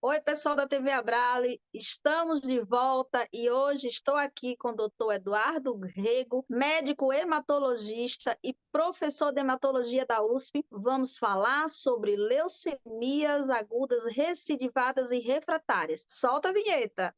Oi, pessoal da TV Abrale, estamos de volta e hoje estou aqui com o doutor Eduardo Rego, médico hematologista e professor de hematologia da USP. Vamos falar sobre leucemias agudas recidivadas e refratárias. Solta a vinheta!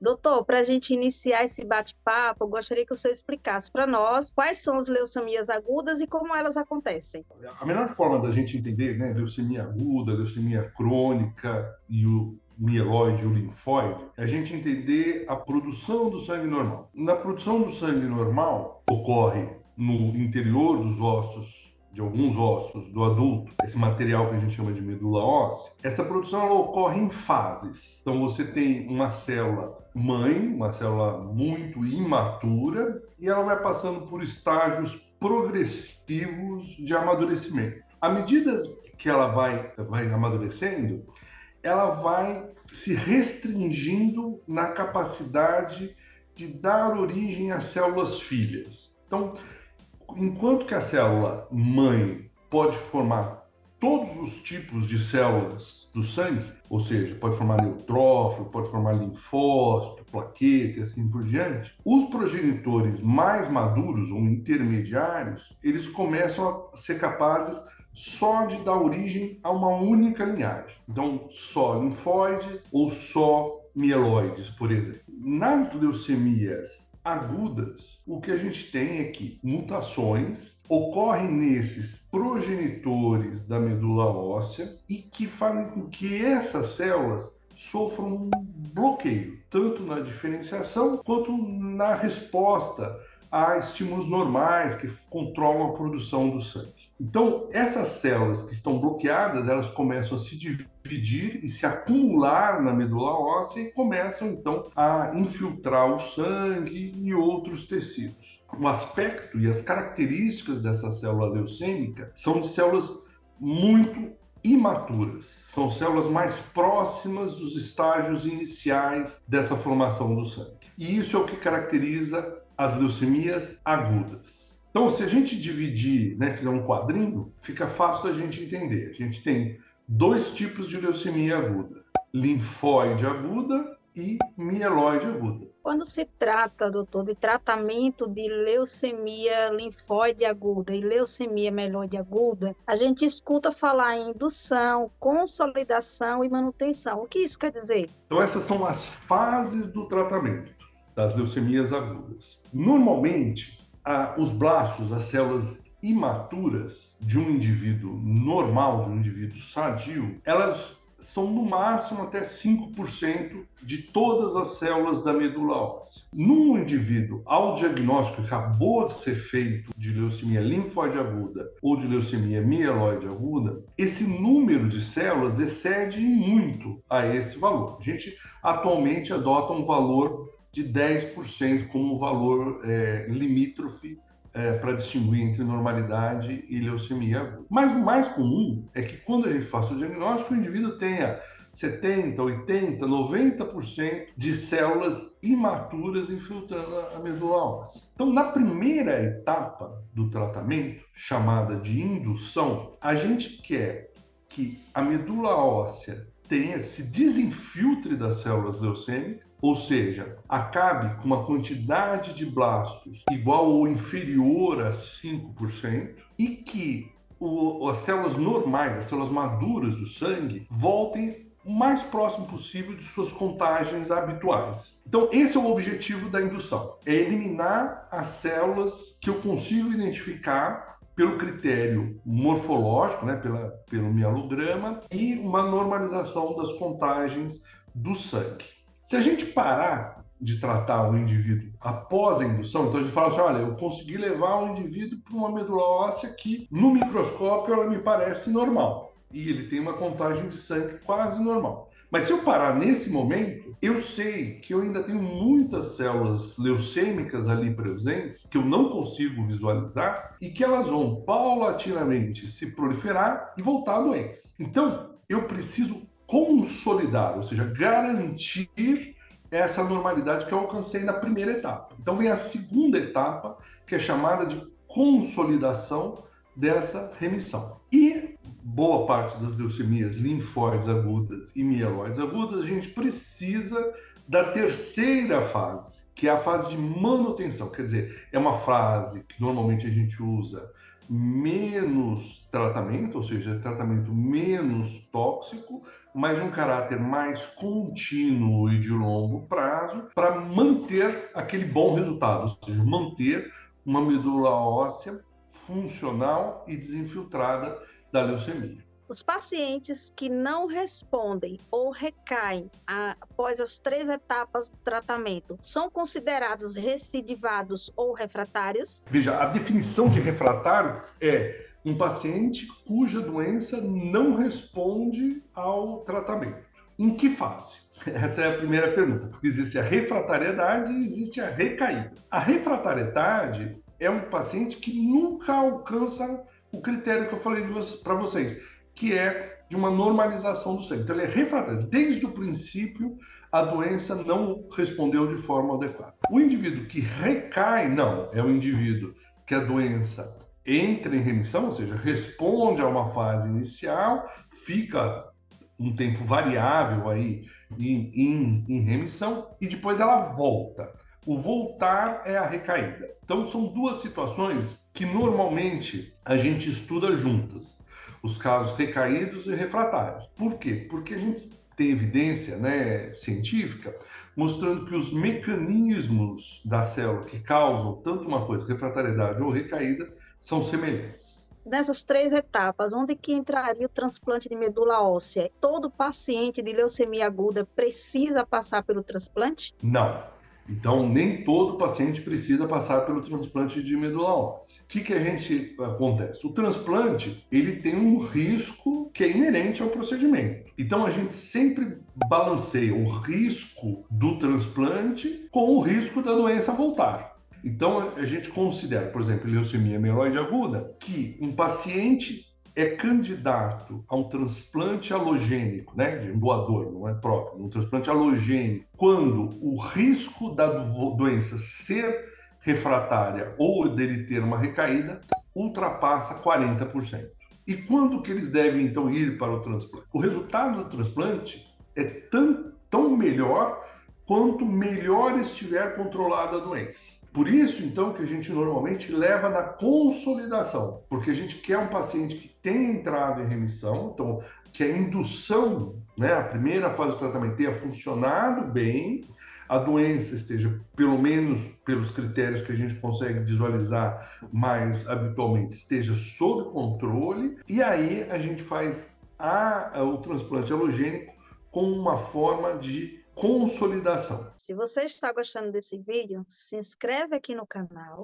Doutor, para a gente iniciar esse bate-papo, eu gostaria que o senhor explicasse para nós quais são as leucemias agudas e como elas acontecem. A melhor forma da gente entender, né, leucemia aguda, leucemia crônica e o mieloide e o linfóide, é a gente entender a produção do sangue normal. Na produção do sangue normal, ocorre no interior dos ossos, de alguns ossos do adulto, esse material que a gente chama de medula óssea, essa produção ela ocorre em fases. Então você tem uma célula mãe, uma célula muito imatura, e ela vai passando por estágios progressivos de amadurecimento. À medida que ela vai amadurecendo, ela vai se restringindo na capacidade de dar origem a células filhas. Então, enquanto que a célula mãe pode formar todos os tipos de células do sangue, ou seja, pode formar neutrófilo, pode formar linfócito, plaqueta e assim por diante, os progenitores mais maduros ou intermediários, eles começam a ser capazes só de dar origem a uma única linhagem. Então, só linfóides ou só mieloides, por exemplo. Nas leucemias agudas, o que a gente tem é que mutações ocorrem nesses progenitores da medula óssea e que fazem com que essas células sofram um bloqueio, tanto na diferenciação quanto na resposta a estímulos normais que controlam a produção do sangue. Então, essas células que estão bloqueadas, elas começam a se dividir e se acumular na medula óssea e começam, então, a infiltrar o sangue e outros tecidos. O aspecto e as características dessa célula leucêmica são de células muito imaturas. São células mais próximas dos estágios iniciais dessa formação do sangue. E isso é o que caracteriza as leucemias agudas. Então, se a gente dividir, fizer um quadrinho, fica fácil da gente entender. A gente tem dois tipos de leucemia aguda: linfóide aguda e mieloide aguda. Quando se trata, doutor, de tratamento de leucemia linfóide aguda e leucemia mieloide aguda, a gente escuta falar em indução, consolidação e manutenção. O que isso quer dizer? Então, essas são as fases do tratamento das leucemias agudas. Normalmente, os blastos, as células imaturas de um indivíduo normal, de um indivíduo sadio, elas são no máximo até 5% de todas as células da medula óssea. Num indivíduo, ao diagnóstico que acabou de ser feito de leucemia linfóide aguda ou de leucemia mieloide aguda, esse número de células excede muito a esse valor. A gente atualmente adota um valor de 10% como um valor limítrofe para distinguir entre normalidade e leucemia aguda. Mas o mais comum é que quando a gente faça o diagnóstico, o indivíduo tenha 70%, 80%, 90% de células imaturas infiltrando a medula óssea. Então, na primeira etapa do tratamento, chamada de indução, a gente quer que a medula óssea se desinfiltre das células leucêmicas, ou seja, acabe com uma quantidade de blastos igual ou inferior a 5% e que as células normais, as células maduras do sangue, voltem o mais próximo possível de suas contagens habituais. Então, esse é o objetivo da indução, é eliminar as células que eu consigo identificar pelo critério morfológico, pelo mielograma, e uma normalização das contagens do sangue. Se a gente parar de tratar o indivíduo após a indução, então a gente fala assim, olha, eu consegui levar o indivíduo para uma medula óssea que, no microscópio, ela me parece normal. E ele tem uma contagem de sangue quase normal. Mas se eu parar nesse momento, eu sei que eu ainda tenho muitas células leucêmicas ali presentes que eu não consigo visualizar e que elas vão paulatinamente se proliferar e voltar doentes. Então, eu preciso consolidar, ou seja, garantir essa normalidade que eu alcancei na primeira etapa. Então vem a segunda etapa, que é chamada de consolidação dessa remissão. E boa parte das leucemias linfóides agudas e mieloides agudas, a gente precisa da terceira fase, que é a fase de manutenção. Quer dizer, é uma fase que normalmente a gente usa menos tratamento, ou seja, tratamento menos tóxico, mas de um caráter mais contínuo e de longo prazo, para manter aquele bom resultado, ou seja, manter uma medula óssea funcional e desinfiltrada da leucemia. Os pacientes que não respondem ou recaem após as 3 etapas do tratamento são considerados recidivados ou refratários? Veja, a definição de refratário é um paciente cuja doença não responde ao tratamento. Em que fase? Essa é a primeira pergunta, porque existe a refratariedade e existe a recaída. A refratariedade é um paciente que nunca alcança o critério que eu falei para vocês, que é de uma normalização do sangue. Então, ele é refratário. Desde o princípio, a doença não respondeu de forma adequada. O indivíduo que recai, não. É o indivíduo que a doença entra em remissão, ou seja, responde a uma fase inicial, fica um tempo variável aí em remissão e depois ela volta. O voltar é a recaída. Então, são duas situações que normalmente a gente estuda juntas. Os casos recaídos e refratários. Por quê? Porque a gente tem evidência, científica mostrando que os mecanismos da célula que causam tanto uma coisa, refratariedade ou recaída, são semelhantes. Nessas 3 etapas, onde que entraria o transplante de medula óssea? Todo paciente de leucemia aguda precisa passar pelo transplante? Não. Então, nem todo paciente precisa passar pelo transplante de medula óssea. O que a gente acontece? O transplante, ele tem um risco que é inerente ao procedimento. Então, a gente sempre balanceia o risco do transplante com o risco da doença voltar. Então, a gente considera, por exemplo, leucemia mieloide aguda, que um paciente é candidato a um transplante alogênico, de um doador, não é próprio, um transplante alogênico, quando o risco da doença ser refratária ou dele ter uma recaída ultrapassa 40%. E quando que eles devem, então, ir para o transplante? O resultado do transplante é tão melhor quanto melhor estiver controlada a doença. Por isso, então, que a gente normalmente leva na consolidação, porque a gente quer um paciente que tenha entrado em remissão, então, que a indução, a primeira fase do tratamento tenha funcionado bem, a doença esteja, pelo menos pelos critérios que a gente consegue visualizar mais habitualmente, esteja sob controle, e aí a gente faz o transplante alogênico como uma forma de consolidação. Se você está gostando desse vídeo, se inscreve aqui no canal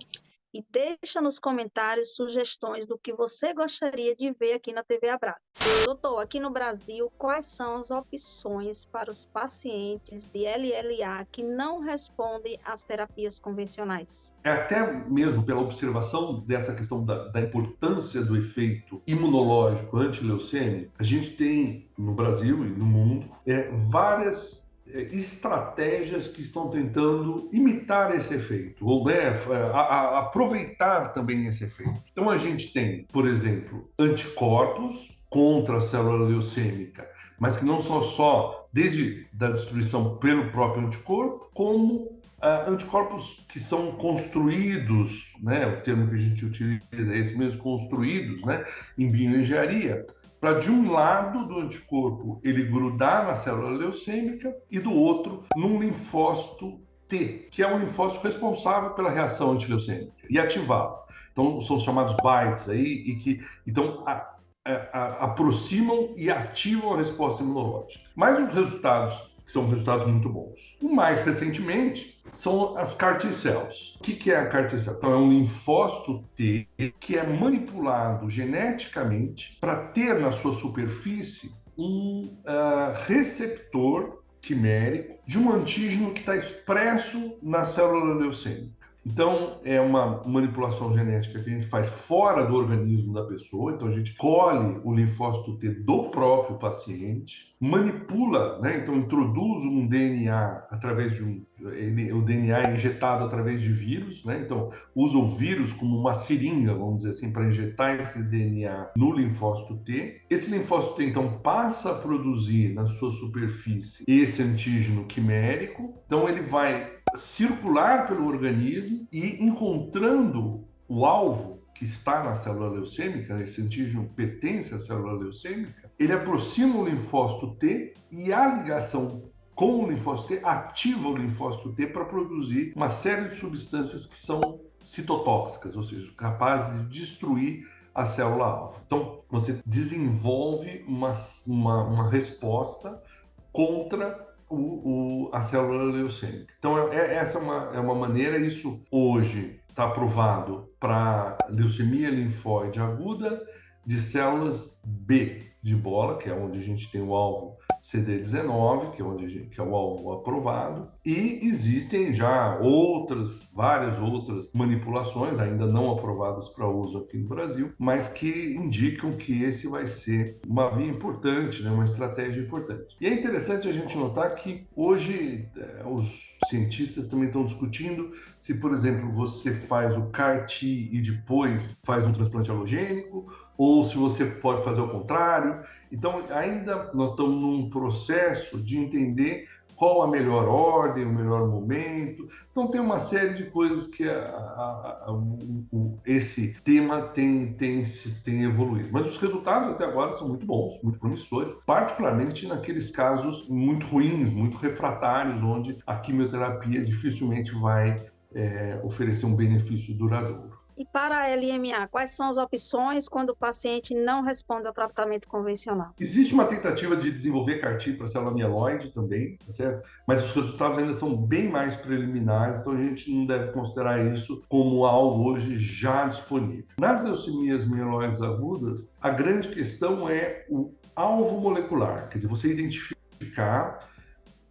e deixa nos comentários sugestões do que você gostaria de ver aqui na TV Abraço. Doutor, aqui no Brasil, quais são as opções para os pacientes de LLA que não respondem às terapias convencionais? Até mesmo pela observação dessa questão da importância do efeito imunológico antileucêmico, a gente tem no Brasil e no mundo várias estratégias que estão tentando imitar esse efeito, ou aproveitar também esse efeito. Então a gente tem, por exemplo, anticorpos contra a célula leucêmica, mas que não são só desde da destruição pelo próprio anticorpo, como anticorpos que são construídos, o termo que a gente utiliza é esse mesmo, construídos, em bioengenharia, para de um lado do anticorpo ele grudar na célula leucêmica e do outro num linfócito T, que é um linfócito responsável pela reação antileucêmica, e ativá-lo. Então, são os chamados BiTEs aí, e que então aproximam e ativam a resposta imunológica. Mas os resultados são resultados muito bons. O mais recentemente são as CAR T-cells. O que é a CAR T-cell? Então, é um linfócito T que é manipulado geneticamente para ter na sua superfície um receptor quimérico de um antígeno que está expresso na célula leucêmica. Então, é uma manipulação genética que a gente faz fora do organismo da pessoa. Então, a gente colhe o linfócito T do próprio paciente, manipula, né? Então, introduz um DNA através de o DNA é injetado através de vírus, né? Então, usa o vírus como uma seringa, vamos dizer assim, para injetar esse DNA no linfócito T. Esse linfócito T, então, passa a produzir na sua superfície esse antígeno quimérico. Então, ele vai circular pelo organismo e encontrando o alvo que está na célula leucêmica, esse antígeno pertence à célula leucêmica, ele aproxima o linfócito T e a ligação com o linfócito T ativa o linfócito T para produzir uma série de substâncias que são citotóxicas, ou seja, capazes de destruir a célula-alvo. Então, você desenvolve uma resposta contra a célula leucêmica. Então, essa é uma maneira, isso hoje está aprovado para leucemia linfóide aguda de células B de bola, que é onde a gente tem o alvo CD19, que é o alvo aprovado, e existem já várias outras manipulações, ainda não aprovadas para uso aqui no Brasil, mas que indicam que esse vai ser uma via importante, né, uma estratégia importante. E é interessante a gente notar que hoje os cientistas também estão discutindo se, por exemplo, você faz o CAR-T e depois faz um transplante alogênico, ou se você pode fazer o contrário. Então, ainda nós estamos num processo de entender qual a melhor ordem, o melhor momento. Então, tem uma série de coisas que esse tema tem evoluído. Mas os resultados até agora são muito bons, muito promissores, particularmente naqueles casos muito ruins, muito refratários, onde a quimioterapia dificilmente vai oferecer um benefício duradouro. E para a LMA, quais são as opções quando o paciente não responde ao tratamento convencional? Existe uma tentativa de desenvolver CAR-T para célula mieloide também, tá certo? Mas os resultados ainda são bem mais preliminares, então a gente não deve considerar isso como algo hoje já disponível. Nas leucemias mieloides agudas, a grande questão é o alvo molecular, quer dizer, você identificar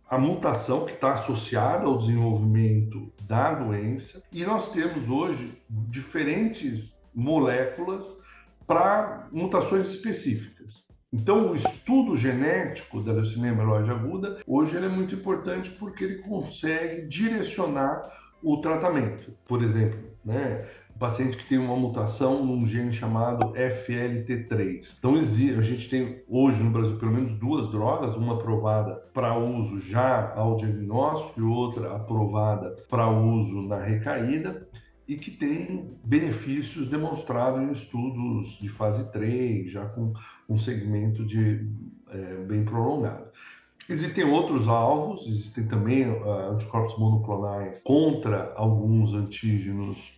a mutação que está associada ao desenvolvimento da doença, e nós temos hoje diferentes moléculas para mutações específicas. Então, o estudo genético da leucemia mieloide aguda, hoje ele é muito importante porque ele consegue direcionar o tratamento. Por exemplo, né, o paciente que tem uma mutação num gene chamado FLT3. Então, a gente tem hoje no Brasil pelo menos 2 drogas, uma aprovada para uso já ao diagnóstico e outra aprovada para uso na recaída, e que tem benefícios demonstrados em estudos de fase 3, já com um segmento bem prolongado. Existem outros alvos, existem também anticorpos monoclonais contra alguns antígenos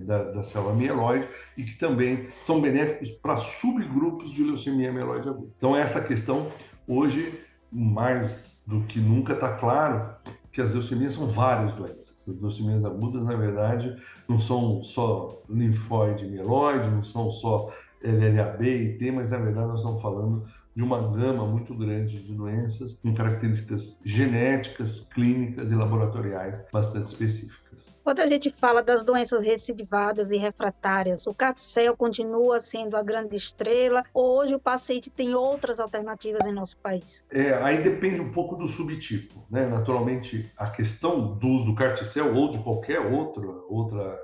da célula mieloide e que também são benéficos para subgrupos de leucemia mieloide aguda. Então, essa questão, hoje, mais do que nunca, está claro que as leucemias são várias doenças. As leucemias agudas, na verdade, não são só linfóide e mieloide, não são só LLA-B e T, mas, na verdade, nós estamos falando de uma gama muito grande de doenças com características genéticas, clínicas e laboratoriais bastante específicas. Quando a gente fala das doenças recidivadas e refratárias, o CAR-T-cell continua sendo a grande estrela ou hoje o paciente tem outras alternativas em nosso país? Aí depende um pouco do subtipo, né? Naturalmente, a questão do uso do CAR-T-cell ou de qualquer outra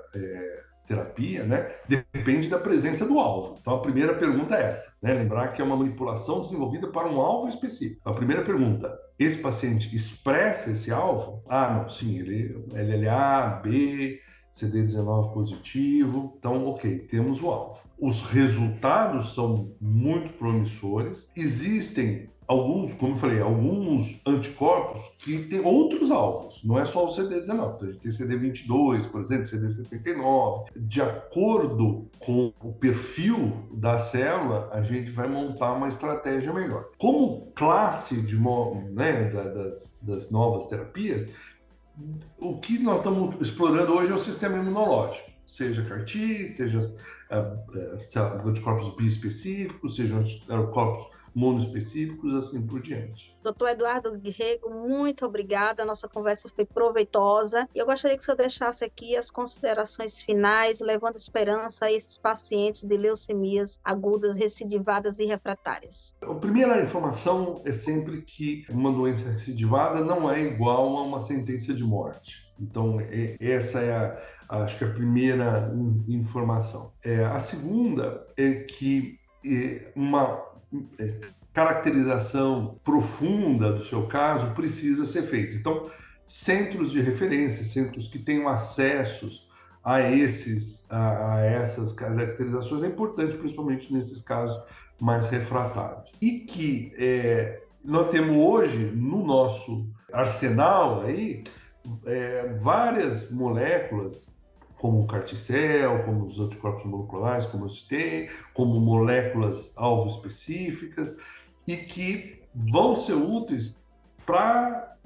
terapia, né, depende da presença do alvo. Então, a primeira pergunta é essa, né? Lembrar que é uma manipulação desenvolvida para um alvo específico. A primeira pergunta, esse paciente expressa esse alvo? Não, sim, ele é LLA, B, CD19 positivo, então, ok, temos o alvo. Os resultados são muito promissores. Existem alguns, como eu falei, alguns anticorpos que têm outros alvos, não é só o CD19, então a gente tem CD22, por exemplo, CD79. De acordo com o perfil da célula, a gente vai montar uma estratégia melhor. Como classe das novas terapias, o que nós estamos explorando hoje é o sistema imunológico, seja CAR-T, seja anticorpos biespecíficos, seja anticorpos monoespecíficos, assim por diante. Doutor Eduardo Rego, muito obrigada. A nossa conversa foi proveitosa. Eu gostaria que o senhor deixasse aqui as considerações finais, levando esperança a esses pacientes de leucemias agudas, recidivadas e refratárias. A primeira informação é sempre que uma doença recidivada não é igual a uma sentença de morte. Então, essa é acho que a primeira informação. A segunda é que uma caracterização profunda do seu caso precisa ser feita. Então, centros de referência, centros que tenham acessos a essas caracterizações é importante, principalmente nesses casos mais refratários. E que nós temos hoje no nosso arsenal aí várias moléculas, como o carticel, como os anticorpos monoclonais, como eu citei, como moléculas alvo específicas, e que vão ser úteis para...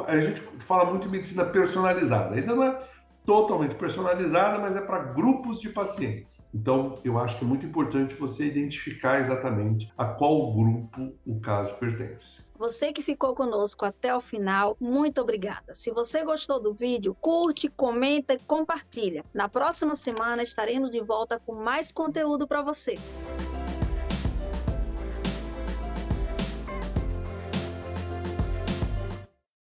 A gente fala muito em medicina personalizada, ainda não é totalmente personalizada, mas é para grupos de pacientes. Então, eu acho que é muito importante você identificar exatamente a qual grupo o caso pertence. Você que ficou conosco até o final, muito obrigada. Se você gostou do vídeo, curte, comenta e compartilha. Na próxima semana estaremos de volta com mais conteúdo para você.